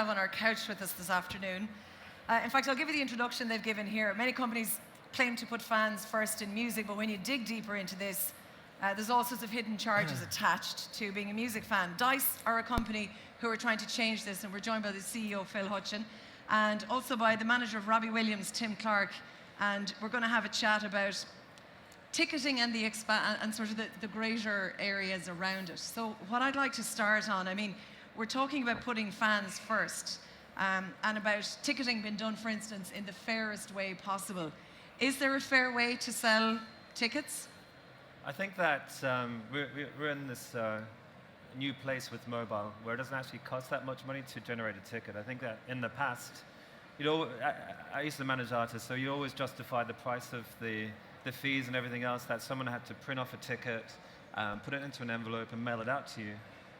have on our couch with us this afternoon. In fact, I'll give you the introduction they've given here. Many companies claim to put fans first in music, but when you dig deeper into this, there's all sorts of hidden charges attached to being a music fan. Dice are a company who are trying to change this, and we're joined by the CEO, Phil Hutcheon, and also by the manager of Robbie Williams, Tim Clark, and we're going to have a chat about ticketing and and sort of the greater areas around it. So what I'd like to start on, I mean, we're talking about putting fans first, and about ticketing being done, for instance, in the fairest way possible. Is there a fair way to sell tickets? I think that we're in this new place with mobile where it doesn't actually cost that much money to generate a ticket. I think that in the past, I used to manage artists, so you always justify the price of the fees and everything else, that someone had to print off a ticket, put it into an envelope and mail it out to you.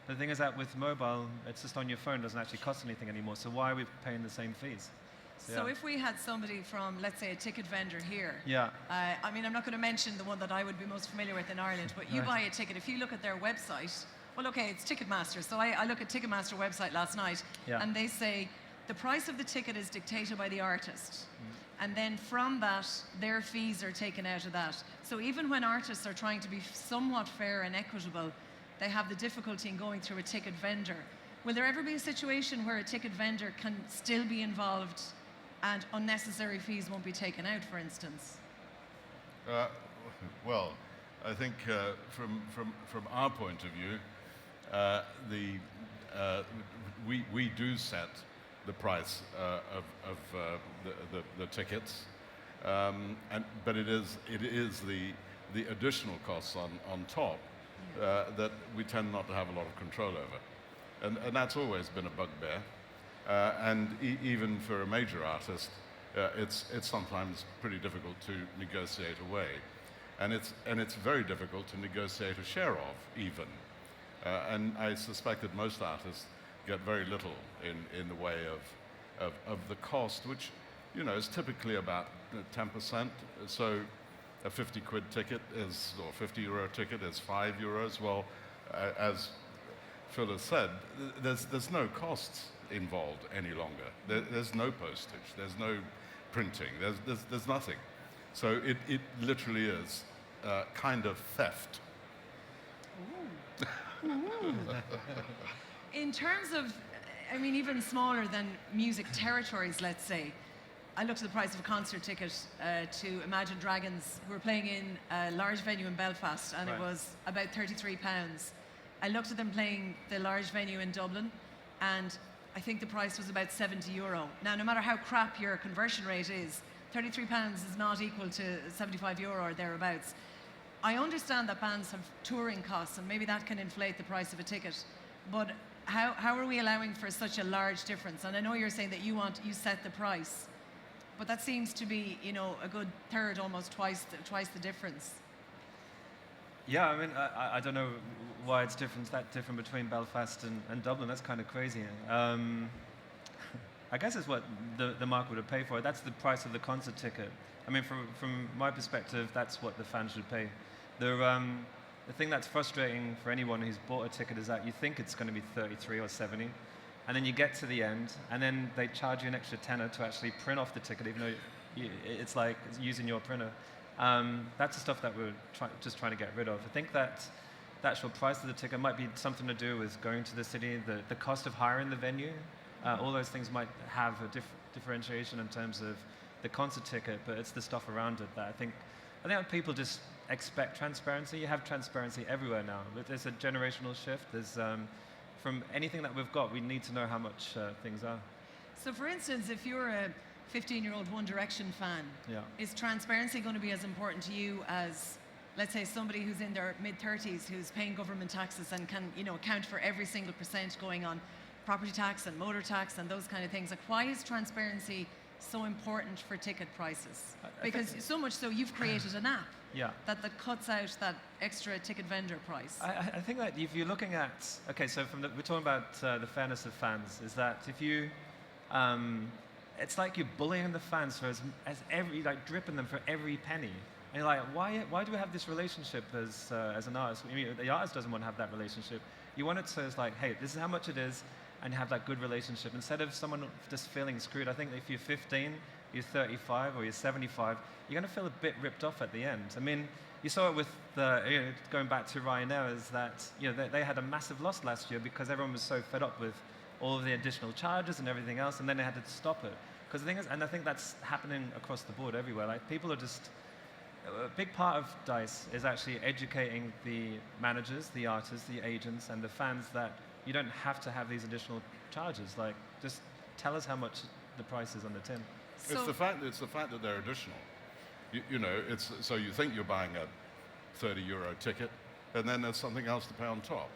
The thing is that with mobile, it's just on your phone, it doesn't actually cost anything anymore, so why are we paying the same fees? So if we had somebody from, let's say, a ticket vendor here, yeah. I mean, I'm not going to mention the one that I would be most familiar with in Ireland, but you buy a ticket, if you look at their website, well, okay, it's Ticketmaster, so I look at Ticketmaster website last night, and they say the price of the ticket is dictated by the artist. And then from that, their fees are taken out of that. So even when artists are trying to be somewhat fair and equitable, they have the difficulty in going through a ticket vendor. Will there ever be a situation where a ticket vendor can still be involved and unnecessary fees won't be taken out, for instance? Well, I think from our point of view, we do set the price of the tickets, but it is the additional costs on top that we tend not to have a lot of control over, and that's always been a bugbear. And even for a major artist, it's sometimes pretty difficult to negotiate away, and it's very difficult to negotiate a share of even. And I suspect that most artists get very little in the way of the cost, which is typically about 10%. So a 50 quid ticket is, or 50 euro ticket is €5. Well, as Phil has said, there's no costs involved any longer. There's no postage, there's no printing, there's nothing. So it literally is kind of theft. Ooh. Ooh. In terms of, I mean, even smaller than music territories, let's say, I looked at the price of a concert ticket to Imagine Dragons, who were playing in a large venue in Belfast, and it was about £33. I looked at them playing the large venue in Dublin, and I think the price was about €70. Now, no matter how crap your conversion rate is, £33 is not equal to €75 or thereabouts. I understand that bands have touring costs, and maybe that can inflate the price of a ticket, but how are we allowing for such a large difference? And I know you're saying that you set the price, but that seems to be, a good third, almost twice the difference. Yeah, I mean, I don't know why it's that different between Belfast and Dublin. That's kind of crazy. I guess it's what the market would pay for it. That's the price of the concert ticket. I mean, from my perspective, that's what the fans should pay. The thing that's frustrating for anyone who's bought a ticket is that you think it's going to be 33 or 70, and then you get to the end, and then they charge you an extra tenner to actually print off the ticket, even though it's like using your printer. That's the stuff that we're just trying to get rid of. I think that the actual price of the ticket might be something to do with going to the city, the cost of hiring the venue. All those things might have a differentiation in terms of the concert ticket, but it's the stuff around it that I think people just expect transparency. You have transparency everywhere now. There's a generational shift. There's from anything that we've got, we need to know how much things are. So, for instance, if you're a 15-year-old One Direction fan, is transparency going to be as important to you as, let's say, somebody who's in their mid-30s who's paying government taxes and can, account for every single percent going on property tax and motor tax and those kind of things? Like, why is transparency so important for ticket prices? Because so much so you've created an app that cuts out that extra ticket vendor price. I think that if you're looking at, okay, so we're talking about the fairness of fans, is that if you, it's like you're bullying the fans for as every, like dripping them for every penny. And you're like, why do we have this relationship as an artist? I mean, the artist doesn't want to have that relationship. You want it so it's like, hey, this is how much it is. and have that good relationship instead of someone just feeling screwed. I think if you're 15, you're 35, or you're 75, you're going to feel a bit ripped off at the end. I mean, you saw it with going back to Ryanair, is that they had a massive loss last year because everyone was so fed up with all of the additional charges and everything else, and then they had to stop it. Because the thing is, and I think that's happening across the board everywhere. Like, people are just, a big part of DICE is actually educating the managers, the artists, the agents, and the fans that you don't have to have these additional charges. Like, just tell us how much the price is on the tin. So, It's the fact that they're additional. So you think you're buying a 30 € ticket, and then there's something else to pay on top,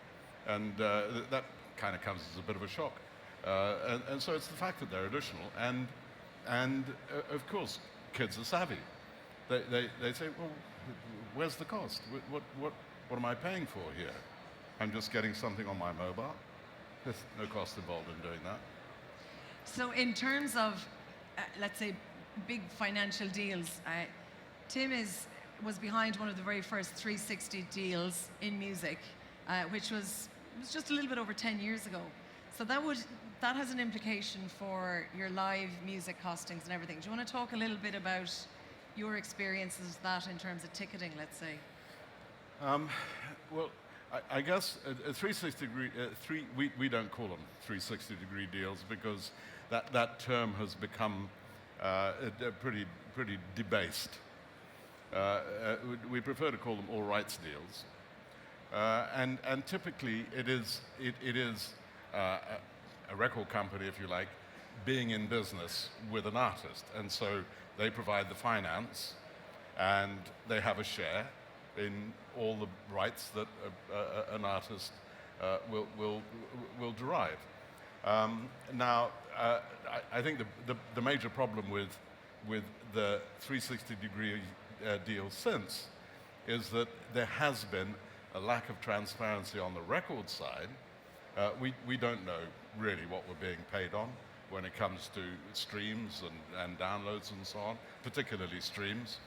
and that kind of comes as a bit of a shock. And so it's the fact that they're additional, and of course, kids are savvy. They say, well, where's the cost? What am I paying for here? I'm just getting something on my mobile. There's no cost involved in doing that. so in terms of, let's say, big financial deals, Tim was behind one of the very first 360 deals in music, which was just a little bit over 10 years ago. So that has an implication for your live music costings and everything. Do you want to talk a little bit about your experiences of that in terms of ticketing, let's say? Well, I guess a 360-degree, we don't call them 360-degree deals because that term has become pretty debased. We prefer to call them all rights deals. And typically it is a record company, if you like, being in business with an artist. And so they provide the finance, and they have a share in all the rights that an artist will derive. Now, I think the major problem with the 360-degree deal since is that there has been a lack of transparency on the record side. We don't know really what we're being paid on when it comes to streams and downloads and so on, particularly streams.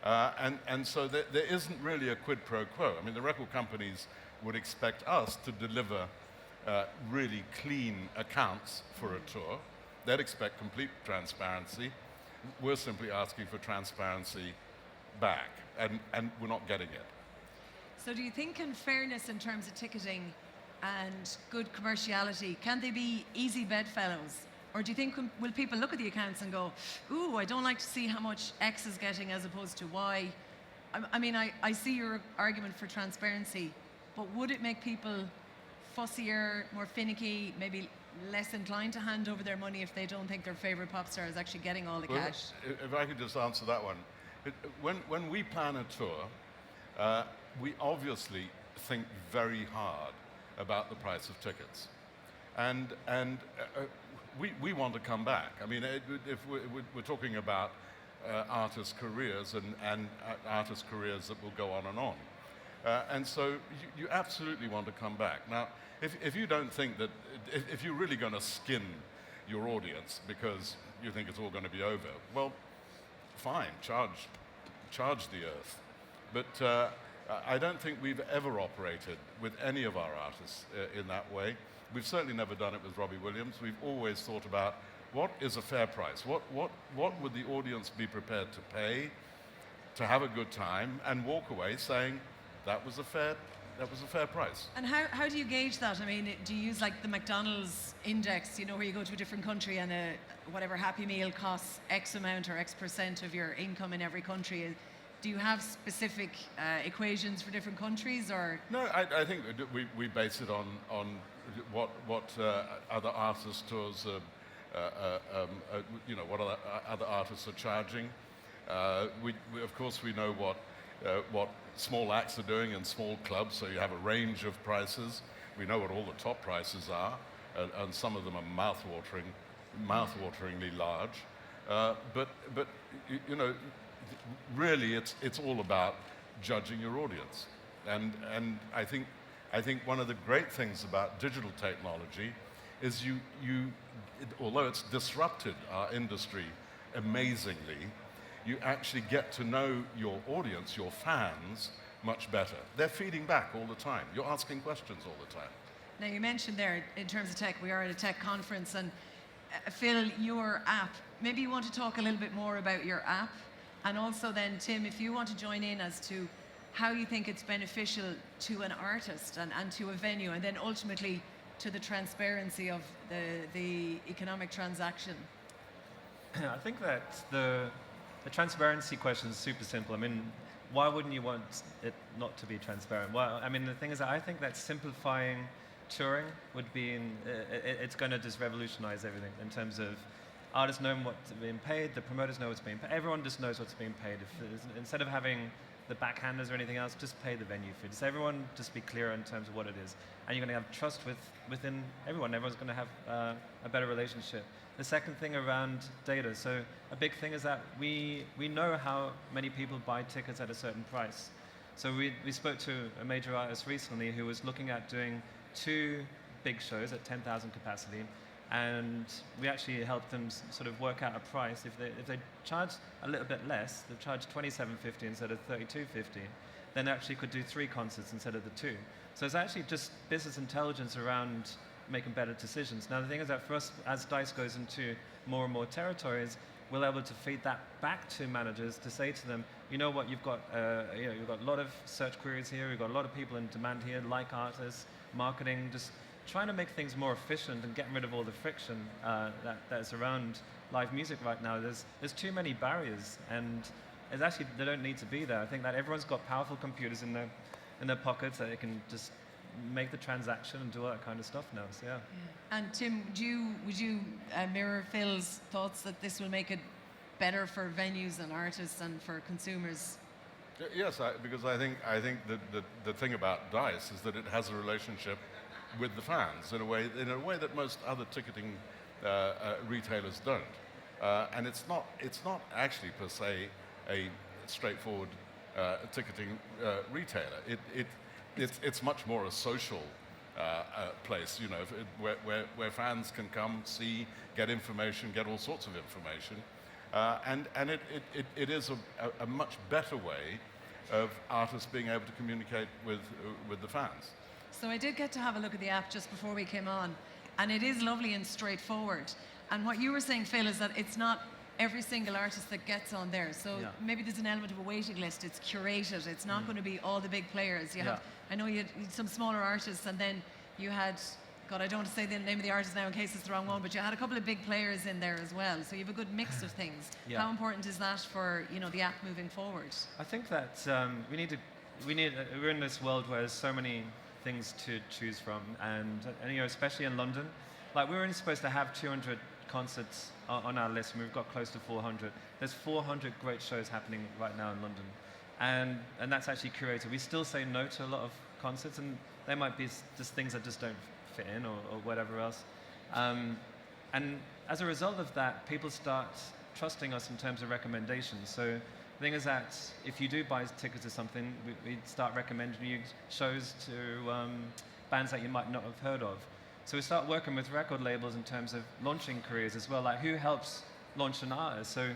And so there isn't really a quid pro quo. I mean, the record companies would expect us to deliver really clean accounts for a tour. They'd expect complete transparency. We're simply asking for transparency back, and we're not getting it. So do you think in fairness in terms of ticketing and good commerciality, can they be easy bedfellows? Or do you think, will people look at the accounts and go, ooh, I don't like to see how much X is getting as opposed to Y? I mean, I see your argument for transparency, but would it make people fussier, more finicky, maybe less inclined to hand over their money if they don't think their favorite pop star is actually getting all the cash? If I could just answer that one. When we plan a tour, we obviously think very hard about the price of tickets. And we want to come back. I mean, if we're talking about artists' careers and artists' careers that will go on and on. And so you absolutely want to come back. Now, if you don't think that, if you're really going to skin your audience because you think it's all going to be over, well, fine, charge the earth. But I don't think we've ever operated with any of our artists in that way. We've certainly never done it with Robbie Williams. We've always thought about what is a fair price? What would the audience be prepared to pay to have a good time and walk away saying that was a fair price? And how do you gauge that? I mean, do you use like the McDonald's index, where you go to a different country and whatever Happy Meal costs X amount or X percent of your income in every country? Do you have specific equations for different countries, or? No, I think we base it on what other artists' tours, what other artists are charging. We of course we know what small acts are doing in small clubs, so you have a range of prices. We know what all the top prices are, and some of them are mouth-wateringly large. But really, it's all about judging your audience, and I think one of the great things about digital technology is although it's disrupted our industry amazingly, you actually get to know your audience, your fans, much better. They're feeding back all the time. You're asking questions all the time. Now, you mentioned there, in terms of tech, we are at a tech conference, and Phil, your app, maybe you want to talk a little bit more about your app, and also then, Tim, if you want to join in as to how you think it's beneficial to an artist and to a venue, and then ultimately to the transparency of the economic transaction. I think that the transparency question is super simple. I mean, why wouldn't you want it not to be transparent? Well, I mean, the thing is that I think that simplifying touring would be, it's going to just revolutionize everything in terms of artists knowing what's being paid, the promoters know what's being paid, everyone just knows what's being paid. Instead of having the backhanders or anything else, just pay the venue fee. Just everyone just be clear in terms of what it is. And you're going to have trust within everyone. Everyone's going to have a better relationship. The second thing around data. So a big thing is that we know how many people buy tickets at a certain price. So we spoke to a major artist recently who was looking at doing 2 big shows at 10,000 capacity, and we actually helped them sort of work out a price. If they charge a little bit less, they charge $27.50 instead of $32.50, then they actually could do 3 concerts instead of the 2. So it's actually just business intelligence around making better decisions. Now the thing is that for us, as DICE goes into more and more territories, we're able to feed that back to managers to say to them, you know what, you've got you've got a lot of search queries here, you've got a lot of people in demand here, like artists, marketing, just trying to make things more efficient and getting rid of all the friction that's around live music right now. There's too many barriers, and it's actually, they don't need to be there. I think that everyone's got powerful computers in their pockets that they can just make the transaction and do all that kind of stuff now. So yeah. And Tim, would you mirror Phil's thoughts that this will make it better for venues and artists and for consumers? Yes, because I think the thing about DICE is that it has a relationship with the fans in a way that most other ticketing retailers don't, and it's not actually per se a straightforward ticketing retailer. It's much more a social place, you know, where fans can come, see, get information, get all sorts of information, and it is a much better way of artists being able to communicate with the fans. So I did get to have a look at the app just before we came on, and it is lovely and straightforward. And what you were saying, Phil, is that it's not every single artist that gets on there. So Yeah. maybe there's an element of a waiting list. It's curated. It's not going to be all the big players. You have, I know you had some smaller artists, and then you had, God, I don't want to say the name of the artist now in case it's the wrong one, but you had a couple of big players in there as well. So you have a good mix of things. Yeah. How important is that for, you know, the app moving forward? I think that we're in this world where there's so many things to choose from, and you know, especially in London, like we were only supposed to have 200 concerts on our list, and we've got close to 400. There's 400 great shows happening right now in London, and that's actually curated. We still say no to a lot of concerts, and there might be just things that just don't fit in or whatever else. And as a result of that, people start trusting us in terms of recommendations. So the thing is that if you do buy tickets to something, we start recommending you shows to bands that you might not have heard of. So we start working with record labels in terms of launching careers as well, like who helps launch an artist. So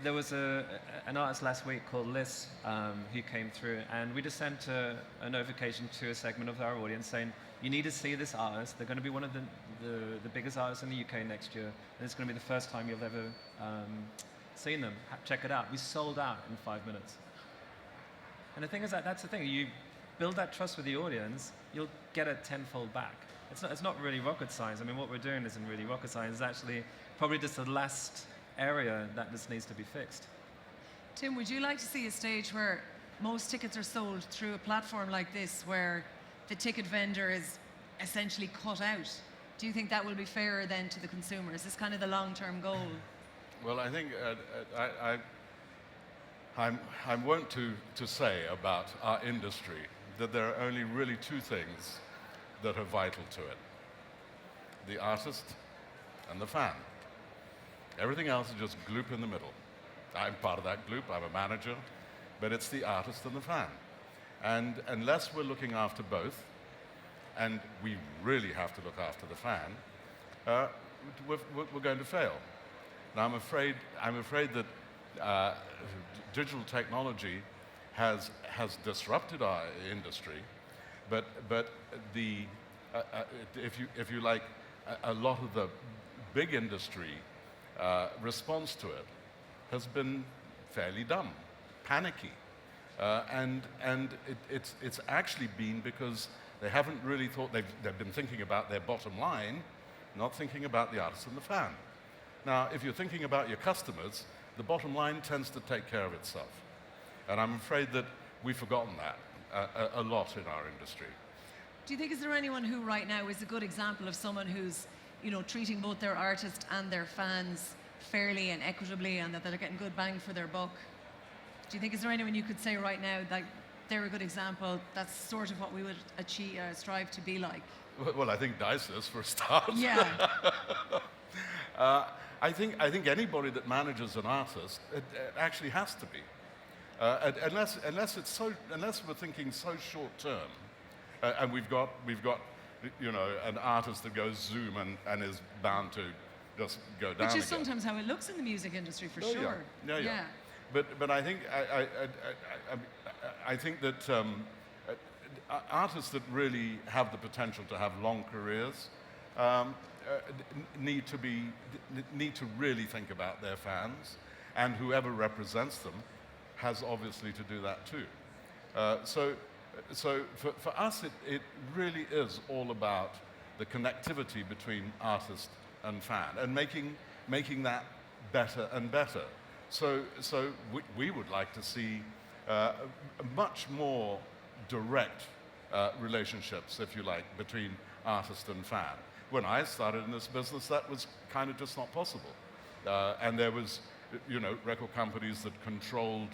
there was an artist last week called Liz who came through, and we just sent a notification to a segment of our audience saying, you need to see this artist. They're going to be one of the biggest artists in the UK next year, and it's going to be the first time you've ever seen them. Check it out. We sold out in 5 minutes. And the thing is that's the thing. You build that trust with the audience, you'll get it tenfold back. It's not really rocket science. I mean, what we're doing isn't really rocket science. It's actually probably just the last area that just needs to be fixed. Tim, would you like to see a stage where most tickets are sold through a platform like this, where the ticket vendor is essentially cut out? Do you think that will be fairer then to the consumer? Is this kind of the long-term goal? Well, I think I'm wont to say about our industry that there are only really 2 things that are vital to it: the artist and the fan. Everything else is just gloop in the middle. I'm part of that gloop, I'm a manager, but it's the artist and the fan. And unless we're looking after both, and we really have to look after the fan, we're going to fail. Now, I'm afraid that digital technology has disrupted our industry, but the if you like, a lot of the big industry response to it has been fairly dumb, panicky. And it's actually been because they haven't really thought, they've been thinking about their bottom line, not thinking about the artist and the fan. Now, if you're thinking about your customers, the bottom line tends to take care of itself. And I'm afraid that we've forgotten that a lot in our industry. Do you think, is there anyone who right now is a good example of someone who's, you know, treating both their artist and their fans fairly and equitably, and that they're getting good bang for their buck? Do you think, is there anyone you could say right now that they're a good example, that's sort of what we would achieve, strive to be like? Well, I think Dice is, for a start. Yeah. I think anybody that manages an artist, it actually has to be. Unless we're thinking so short term, and we've got you know, an artist that goes Zoom and is bound to just go down. Which is again. sometimes how it looks in the music industry, for Oh, sure. Yeah. But I think I think that artists that really have the potential to have long careers need to really think about their fans, and whoever represents them has obviously to do that too. So for us, it really is all about the connectivity between artist and fan, and making that better and better. So we would like to see much more direct relationships, if you like, between artist and fan. When I started in this business, that was kind of just not possible. And there was, you know, record companies that controlled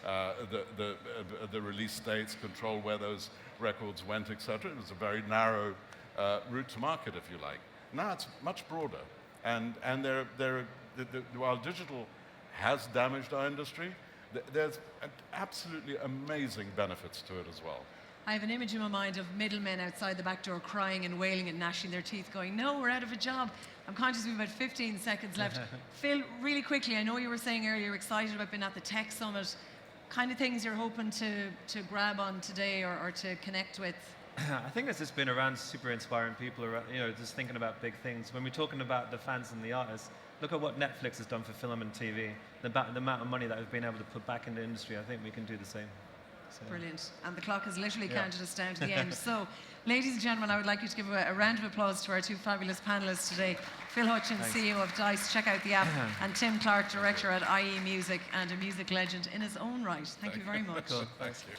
the release dates, controlled where those records went, etc. It was a very narrow route to market, if you like. Now it's much broader. And while digital has damaged our industry, there's absolutely amazing benefits to it as well. I have an image in my mind of middlemen outside the back door crying and wailing and gnashing their teeth going, no, we're out of a job. I'm conscious we have about 15 seconds left. Phil, really quickly, I know you were saying earlier you're excited about being at the Tech Summit. Kind of things you're hoping to grab on today or to connect with? I think it's just been around super inspiring people, around, you know, just thinking about big things. When we're talking about the fans and the artists, look at what Netflix has done for film and TV. The amount of money that we've been able to put back in the industry, I think we can do the same. So. Brilliant. And the clock has literally counted us down to the end. So, ladies and gentlemen, I would like you to give a round of applause to our two fabulous panelists today. Phil Hutcheon, CEO of Dice, check out the app, and Tim Clark, director at IE Music and a music legend in his own right. Thank you very much. Cool. Thank you.